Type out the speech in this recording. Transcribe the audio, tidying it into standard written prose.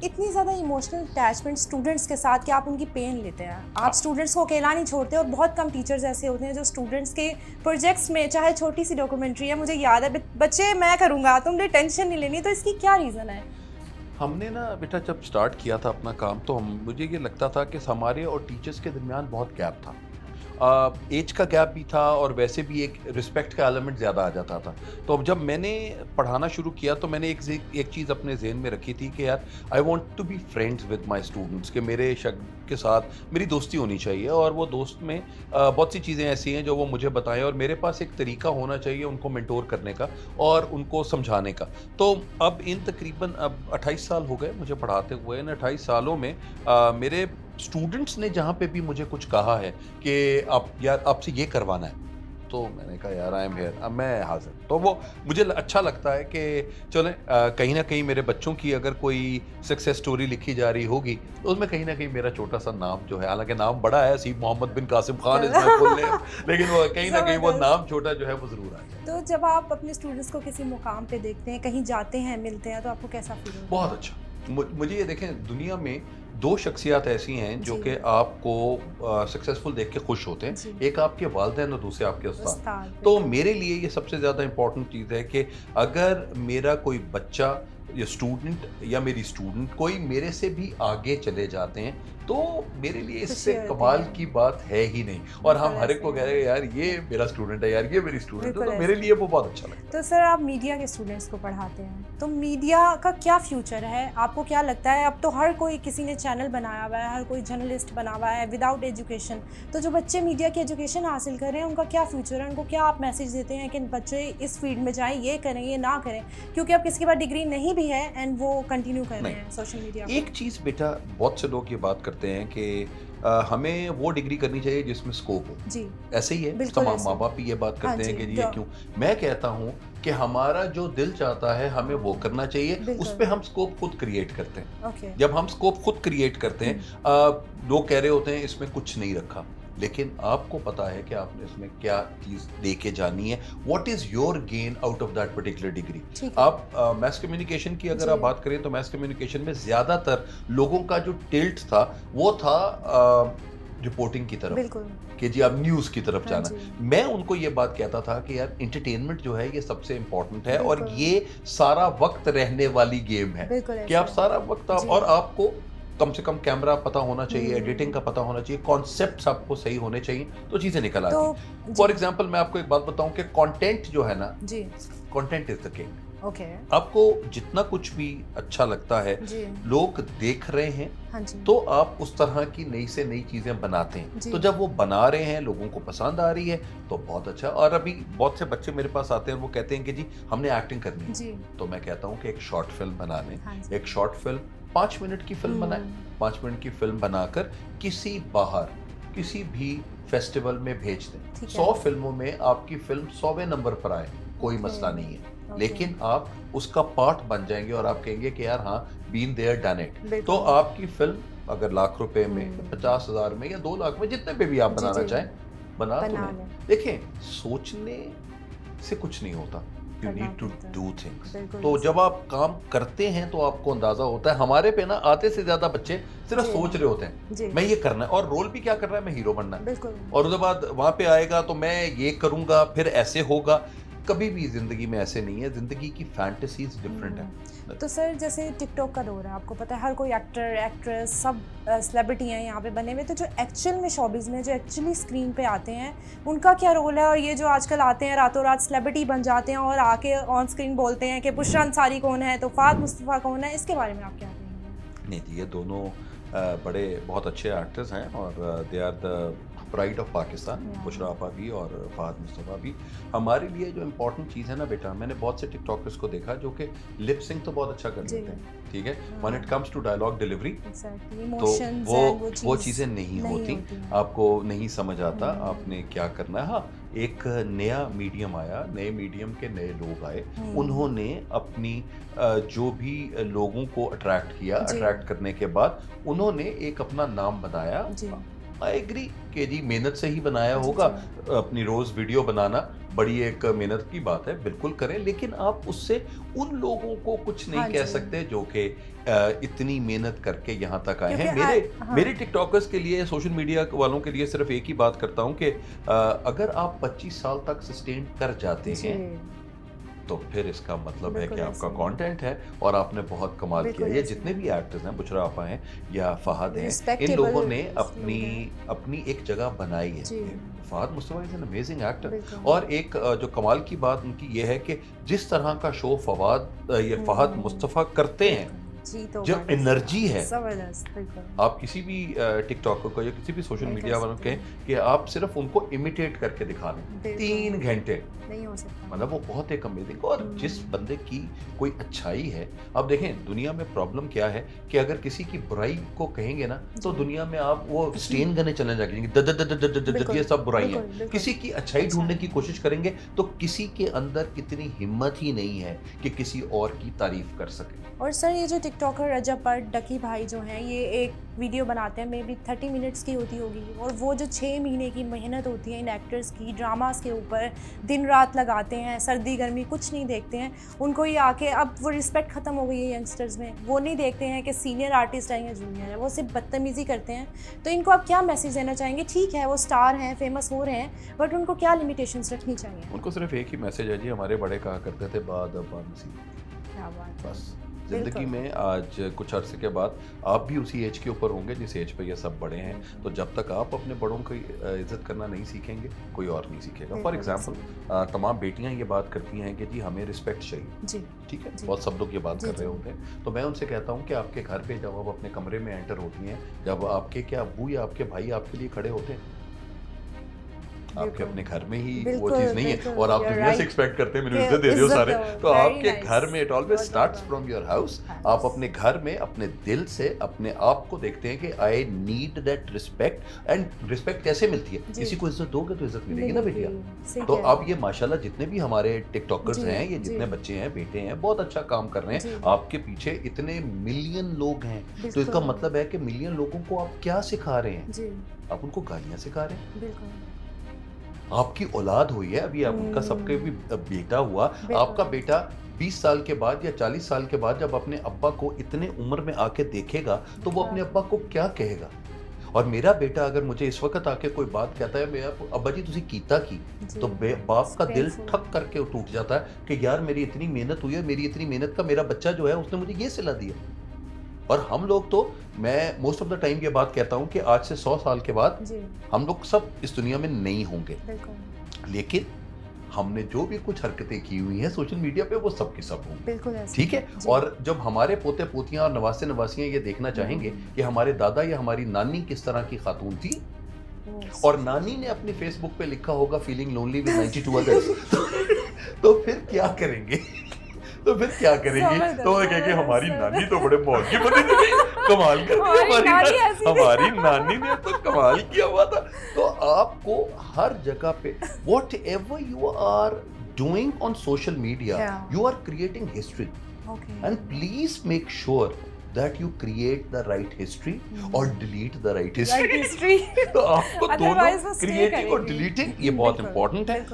इतनी ज़्यादा emotional attachment students के साथ कि आप उनकी पेन लेते हैं, आप स्टूडेंट्स को अकेला नहीं छोड़ते, और बहुत कम टीचर्स ऐसे होते हैं जो स्टूडेंट्स के प्रोजेक्ट्स में, चाहे छोटी सी डॉक्यूमेंट्री है, मुझे याद है बच्चे मैं करूँगा, तुमने टेंशन नहीं लेनी, तो इसकी क्या रीज़न है? हमने ना बेटा जब स्टार्ट किया था अपना काम, तो मुझे ये लगता था कि हमारे और टीचर्स के दरमियान बहुत गैप था। एज का गैप भी था और वैसे भी एक रिस्पेक्ट का एलिमेंट ज़्यादा आ जाता था। तो अब जब मैंने पढ़ाना शुरू किया तो मैंने एक चीज़ अपने ज़हन में रखी थी कि यार I want to be friends with my students, कि मेरे के साथ मेरी दोस्ती होनी चाहिए, और वो दोस्त में बहुत सी चीज़ें ऐसी हैं जो वो मुझे बताएं, और मेरे पास एक तरीका होना चाहिए उनको मेंटोर करने का और उनको समझाने का। तो अब इन तकरीबन अब 28 साल हो गए मुझे पढ़ाते हुए। इन 28 सालों में मेरे स्टूडेंट्स ने जहाँ पे भी मुझे कुछ कहा है कि आप यार आपसे ये करवाना है, तो मैंने कहा यार आई एम हियर, अब मैं हाज़िर। तो वो मुझे अच्छा लगता है कि चलें कहीं न कहीं मेरे बच्चों की अगर कोई सक्सेस स्टोरी लिखी जा रही होगी, तो उसमें कहीं न कहीं मेरा छोटा-सा नाम जो है, हालाँकि नाम बड़ा है, Saib Mohammad bin Qasim Khan is my full name, लेकिन वो कहीं न कहीं वो ज़बरदस्त। नाम छोटा जो है वो ज़रूर आ गया। तो जब आप अपने स्टूडेंट्स को किसी मुकाम पे देखते हैं, कहीं जाते हैं, मिलते हैं, तो आपको कैसा फील होता बहुत है? अच्छा। मुझे ये देखें, दुनिया में 2 शख्सियत ऐसी हैं जो जी, कि आपको सक्सेसफुल देख के खुश होते हैं। जी। एक आपके वालिदैन और दूसरे आपके उस्ताद। उस्ताद, तो बिल्कुल। मेरे लिए ये सबसे ज़्यादा इम्पोर्टेंट चीज़ है कि अगर मेरा कोई बच्चा या स्टूडेंट या मेरी स्टूडेंट कोई मेरे से भी आगे चले जाते हैं, तो मेरे लिए खुशी इससे होती कमाल है। की बात है ही नहीं। और बिल्कुल हम हर एक ऐसे को कह है। रहे हैं यार ये मेरा स्टूडेंट है, यार ये मेरी स्टूडेंट है, बिल्कुल तो ऐसे मेरे है। लिए वो बहुत अच्छा लगता तो है। सर आप मीडिया के स्टूडेंट्स को पढ़ाते हैं, तो मीडिया का क्या फ्यूचर है? आपको क्या लगता है? अब तो हर कोई किसी ने चैनल बनाया हुआ है, हर कोई जर्नलिस्ट बना हुआ है विदाउट एजुकेशन। तो जो बच्चे मीडिया की एजुकेशन हासिल कर रहे हैं, उनका क्या फ्यूचर है? उनको क्या आप मैसेज देते हैं कि बच्चे इस फील्ड में जाएँ, ये करें, ये ना करें? क्योंकि अब किसी के पास डिग्री नहीं भी है एंड वो कंटिन्यू कर रहे नहीं, हैं सोशल मीडिया एक को। चीज़ बेटा, बहुत से लोग ये बात करते हैं कि हमें वो डिग्री करनी चाहिए जिसमें स्कोप हो। जी, ऐसे ही है, बिल्कुल तमाम ऐसे। माँ-बाप भी ये बात हाँ करते हैं जी, कि जी ये जो क्यों? मैं कहता हूँ कि हमारा जो दिल चाहता है हमें वो करना चाहिए, उस बिल्कुल, पे हम स्कोप खुद क्रिएट करते हैं। ओके। जब हम स्कोप खुद क्रिएट करते हैं, हुँ, लोग कह रहे होते हैं इसमें कुछ नहीं रखा, लेकिन आपको पता है कि आपने इसमें क्या चीज़ लेके जानी है, what is your gain out of that particular degree. ठीक है। आप मैस कम्युनिकेशन की अगर जी, आप बात करें, तो मैस कम्युनिकेशन में ज़्यादातर लोगों का जो टिल्ट था, वो था रिपोर्टिंग की तरफ, बिल्कुल। कि जी अब न्यूज़ की तरफ हाँ जाना। जी, मैं उनको ये बात कहता था कि यार एंटरटेनमेंट जो है ये सबसे इम्पोर्टेंट है, और बिल्कुल, ये सारा वक़्त रहने वाली गेम है, बिल्कुल कि ऐसे आप है। सारा वक़्त आप, जी। और आपको कम से कम कैमरा पता होना चाहिए, एडिटिंग हुँ, का पता होना चाहिए, कॉन्सेप्ट्स आपको सही होने चाहिए, तो चीज़ें निकल तो आती। फॉर जी, एग्ज़ाम्पल मैं आपको एक बात बताऊँ कि कंटेंट जो है ना, जी, content is the king. Okay. आपको जितना कुछ भी अच्छा लगता है, जी, लोग देख रहे हैं, हाँ जी, तो आप उस तरह की नई से नई चीज़ें बनाते हैं। जी, तो जब वो बना रहे हैं, लोगों को पसंद आ रही है, तो बहुत अच्छा। और अभी बहुत से बच्चे मेरे पास आते हैं, वो कहते हैं कि जी हमने एक्टिंग करनी है। जी, तो मैं कहता हूँ कि एक शॉर्ट फ़िल्म बना लें। हाँ जी। एक शॉर्ट फ़िल्म 5 मिनट की फ़िल्म बनाएँ। हुँ, 5 मिनट की फ़िल्म बनाकर किसी भी फेस्टिवल में भेज दें। ठीक है। 100 फ़िल्मों में आपकी फ़िल्म 100वें नंबर पर आए, कोई ओके, मसला नहीं है। ओके, लेकिन आप उसका पार्ट बन जाएँगे और आप कहेंगे कि यार हाँ, बीन देयर डन इट। तो बिल्कुल। आपकी फ़िल्म अगर लाख रुपए में, या हुँ, 50,000 में, या 2 लाख में, जितने पे भी आप जी, बनाना जी, चाहें, बना तो बना लें। लें, देखें, सोचने से कुछ नहीं होता। यू करना नीड टू पड़ता डू है। थिंग्स। बिल्कुल तो ऐसे। जब आप काम करते हैं तो आपको अंदाज़ा होता है। हमारे पे ना आधे से ज़्यादा बच्चे सिर्फ़ जी, सोच रहे होते हैं, जी, मैं ये करना है, और रोल भी क्या करना है, मैं हीरो बनना है। बिल्कुल। और उसके बाद वहाँ पे आएगा तो मैं ये करूँगा, फिर ऐसे होगा। कभी भी ज़िंदगी में ऐसे नहीं है, ज़िंदगी की फैंटेसीज़ डिफरेंट हुँ, है। तो सर जैसे टिकटॉक का दौर है, आपको पता है हर कोई एक्टर, एक्ट्रेस सब सेलिब्रिटी हैं यहाँ पे बने हुए, तो जो एक्चुअल में शोबिज़ में जो एक्चुअली स्क्रीन पे आते हैं, उनका क्या रोल है? और ये जो आजकल आते हैं रातों-रात सेलिब्रिटी बन जाते हैं और आके ऑन स्क्रीन बोलते हैं कि बुशरा अंसारी कौन है, तो फ़ाहद मुस्तफ़ा कौन है, इसके बारे में आप क्या कहेंगे? नहीं जी, ये दोनों बड़े बहुत अच्छे एक्टर्स हैं, और they are the pride of Pakistan, या बुशरा आपा भी और फ़ाहद मुस्तफ़ा भी। हमारे लिए जो इम्पोर्टेंट चीज़ है ना बेटा, मैंने बहुत से टिकटॉकर्स को देखा जो कि लिप सिंक तो बहुत अच्छा कर जी, लेते हैं, ठीक है? व्हेन इट हाँ, comes to dialogue delivery, exactly तो इमोशंस वो एंड वो वो चीज़ चीज़ें नहीं नहीं होती, होती हैं। आपको नहीं समझ आता हुँ, आपने क्या करना है। हाँ, एक नया मीडियम आया, नए मीडियम के नए लोग आए, हुँ, उन्होंने अपनी जो भी लोगों को अट्रैक्ट किया, जी, अट्रैक्ट करने के बाद उन्होंने एक अपना नाम बनाया, जी, आई एग्री कि जी मेहनत से ही बनाया जी, होगा। जी। अपनी रोज वीडियो बनाना बड़ी एक मेहनत की बात है, बिल्कुल करें, लेकिन आप उससे उन लोगों को कुछ नहीं हाँ कह जी। सकते जो कि इतनी मेहनत करके यहाँ तक आए क्योंकि हैं। मेरे हाँ। मेरे टिकटॉकर्स के लिए, सोशल मीडिया वालों के लिए सिर्फ एक ही बात करता हूँ कि अगर आप 25 साल तक सस्टेन कर जाते जी, हैं तो फिर इसका मतलब है कि बिल्कुल आपका ऐसे ही। कंटेंट है और आपने बहुत कमाल किया। बिल्कुल ये ऐसे जितने ही। भी एक्टर्स हैं, बुशरा आपा हैं या फहद हैं, इन रिस्पेक्टेबल लोगों ने लोग अपनी हैं। अपनी एक जगह बनाई है। जी, Fahad Mustafa is an amazing actor. बिल्कुल। और एक जो कमाल की बात उनकी ये है कि जिस तरह का शो ये फहद हुँ, मुस्तफा करते हैं, बिल्कुल। जी तो जो बड़ी एनर्जी है, ज़बरदस्त, बिल्कुल। आप किसी भी टिकटॉकर को या किसी भी सोशल नहीं कर मीडिया वालों सकते के हैं। कि आप सिर्फ उनको इमिटेट करके दिखा लें, बिल्कुल, 3 घंटे, नहीं हो सकता। मतलब वो बहुत एक अमेजिंग। और जिस हुँ। बंदे की कोई अच्छाई है, अब देखें दुनिया में प्रॉब्लम क्या है कि अगर किसी की बुराई को कहेंगे ना तो जी। दुनिया में आप वो स्टेन गने चलने लगेंगे, the the the the the the the बिल्कुल, ये सब बुराइयां। बिल्कुल, बिल्कुल। किसी की अच्छाई अच्छा ढूंढने की है। कोशिश करेंगे तो किसी के अंदर इतनी हिम्मत ही नहीं है कि किसी और की तारीफ कर सके। और सर ये जो टिकटॉकर रजब भट्ट, डकी भाई जो हैं, ये एक वीडियो बनाते हैं, मे बी 30 मिनट्स की होती होगी, और वो जो 6 महीने की मेहनत होती है इन एक्टर्स की ड्रामास के ऊपर, दिन रात लगाते हैं, सर्दी गर्मी कुछ नहीं देखते हैं। उनको ये आके अब वो रिस्पेक्ट ख़त्म हो गई है यंगस्टर्स में, वो नहीं देखते हैं कि सीनियर आर्टिस्ट है या जूनियर है, वो सिर्फ बदतमीज़ी करते हैं। तो इनको आप क्या मैसेज देना चाहेंगे? ठीक है वो स्टार हैं, फेमस हो रहे हैं, बट उनको क्या लिमिटेशंस रखनी चाहिए? उनको सिर्फ एक ही मैसेज है जी, हमारे बड़े कहा करते थे बाद नसीब। क्या बात है। बस ज़िंदगी बिल्कुल। में आज कुछ अरसे के बाद आप भी उसी एज के ऊपर होंगे जिस एज पे ये सब बड़े हैं। तो जब तक आप अपने बड़ों की इज़्ज़त करना नहीं सीखेंगे, कोई और नहीं सीखेगा। फॉर बिल्कुल एग्जांपल तमाम बेटियां ये बात करती हैं कि जी हमें रिस्पेक्ट चाहिए, जी, ठीक है, जी। बहुत सब लोग ये बात जी, कर रहे जी। होते हैं। तो मैं उनसे कहता हूँ कि आपके घर पे जब आप अपने कमरे में एंटर होती हैं, जब आपके क्या अब्बू या आपके भाई आपके लिए खड़े होते हैं, आपके बिल्कुल। अपने घर में ही वो बिल्कुल, चीज़ नहीं है बिल्कुल, और आप you're दुनिया से right. एक्सपेक्ट करते हैं मेरे कि इज्जत दे दो इज़्ज़त सारे। दो, तो very आपके nice. घर में इट ऑलवेज बहुत स्टार्ट्स बहुत फ्रॉम योर हाउस। हाँ। आप अपने घर में अपने दिल से अपने आप को देखते हैं कि I need that respect. And respect कैसे मिलती है? जी। किसी को इज्जत दोगे तो इज्जत मिलेगी ना बेटिया। सही तो कह रहे अब ये माशाल्लाह जितने भी हमारे टिकटॉकर्स जी, हैं, ये जितने जी। बच्चे हैं, बेटे हैं, बहुत अच्छा काम कर रहे जी। हैं। आपके पीछे इतने मिलियन लोग हैं, तो इसका बिल्कुल। मतलब है कि मिलियन लोगों को आप क्या सिखा रहे हैं? जी, आप उनको गालियां सिखा रहे हैं। बिल्कुल। आपकी औलाद हुई है, अभी आप उनका सबके भी बेटा हुआ। बिल्कुल। आपका बेटा 20 साल के बाद या 40 साल के बाद जब अपने अब्बा को इतने उम्र में आके देखेगा तो वो अपने अब्बा को क्या कहेगा? और मेरा बेटा अगर मुझे इस वक्त आके कोई बात कहता है, मैं अब्बा जी तुसी कीता की, जी, तो बाप का दिल painful। ठक करके टूट जाता है कि यार मेरी इतनी मेहनत हुई है, मेरी इतनी मेहनत का मेरा बच्चा जो है उसने मुझे ये सिला दिया। और हम लोग तो, मैं मोस्ट ऑफ द टाइम ये बात कहता हूँ कि आज से 100 साल के बाद जी, हम लोग सब इस दुनिया में नहीं होंगे, बिल्कुल, लेकिन हमने जो भी कुछ हरकतें की हुई हैं सोशल मीडिया पे वो सब की सब होंगी। बिल्कुल ऐसे ठीक है। जी। और जब हमारे पोते पोतियां और नवासे नवासियां ये देखना चाहेंगे कि हमारे दादा या हमारी नानी किस तरह की खातून थी, वो- और नानी ने अपने फेसबुक पे लिखा होगा फीलिंग लोनली विद 92 अदर्स, तो फिर क्या करेंगे? तो फिर क्या करेंगे? जबरदस्त, तो वो कहेंगे हमारी जबरदस्त। नानी तो बड़े मौज की बंदी थी, कमाल कर दिया हमारी नानी ऐसी थी। हमारी नानी ने तो कमाल किया हुआ था। तो आपको हर जगह पे whatever you are doing on social media, Yeah. You are creating history, Okay. And please make sure that you create the right history or delete the right history. Right history. तो आपको दोनों Otherwise वो stay creating और करेगी। Deleting ये बहुत बिल्कुल, important है। बिल्कुल।